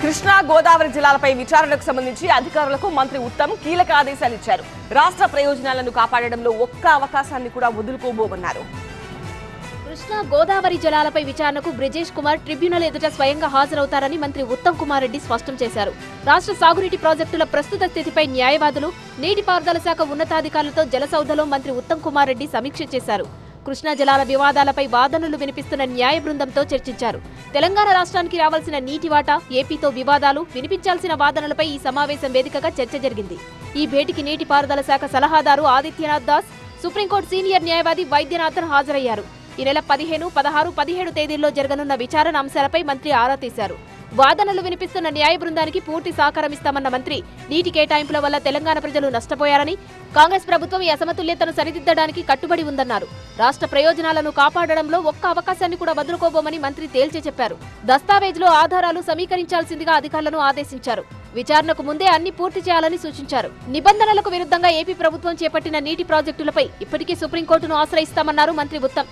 కృష్ణా గోదావరి జిల్లాలపై విచారణకు సంబంధించి అధికారులకు మంత్రి ఉత్తమ్ కీలక ఆదేశాలు ఇచ్చారు. రాష్ట్ర ప్రయోజనాలను కాపాడడంలో ఒక్క అవకాశాన్ని కూడా వదులుకోబోమన్నారు. కృష్ణా గోదావరి జలాలపై విచారణకు బ్రిజేష్ కుమార్ ట్రిబ్యునల్ ఎదుట స్వయంగా హాజరవుతారని మంత్రి ఉత్తమ్ కుమార్ రెడ్డి స్పష్టం చేశారు. రాష్ట్ర సాగునీటి ప్రాజెక్టుల ప్రస్తుత స్థితిపై న్యాయవాదులు, నీటిపారుదల శాఖ ఉన్నతాధికారులతో జలసౌధలో మంత్రి ఉత్తమ్ కుమార్ రెడ్డి సమీక్ష చేశారు. కృష్ణా జలాల వివాదాలపై వాదనలు వినిపిస్తున్న న్యాయ బృందంతో చర్చించారు. తెలంగాణ రాష్ట్రానికి రావాల్సిన నీటి వాటా, ఏపీతో వివాదాలు, వినిపించాల్సిన వాదనలపై ఈ సమావేశం వేదికగా చర్చ జరిగింది. ఈ భేటీకి నీటిపారుదల శాఖ సలహాదారు ఆదిత్యనాథ్ దాస్, సుప్రీంకోర్టు సీనియర్ న్యాయవాది వైద్యనాథన్ హాజరయ్యారు. ఈ నెల 15, 16, 17 తేదీల్లో జరగనున్న విచారణ అంశాలపై మంత్రి ఆరా తీశారు. వాదనలు వినిపిస్తున్న న్యాయ బృందానికి పూర్తి సహకారం ఇస్తామన్న మంత్రి, నీటి కేటాయింపుల వల్ల తెలంగాణ ప్రజలు నష్టపోయారని, కాంగ్రెస్ ప్రభుత్వం ఈ అసమతుల్యతను సరిదిద్దడానికి కట్టుబడి ఉందన్నారు. రాష్ట్ర ప్రయోజనాలను కాపాడడంలో ఒక్క అవకాశాన్ని కూడా వదులుకోబోమని మంత్రి తేల్చి చెప్పారు. దస్తావేజులో ఆధారాలు సమీకరించాల్సిందిగా అధికారులను ఆదేశించారు. విచారణకు ముందే అన్ని పూర్తి చేయాలని సూచించారు. నిబంధనలకు విరుద్ధంగా ఏపీ ప్రభుత్వం చేపట్టిన నీటి ప్రాజెక్టులపై ఇప్పటికీ సుప్రీంకోర్టును ఆశ్రయిస్తామన్నారు మంత్రి ఉత్తమ్.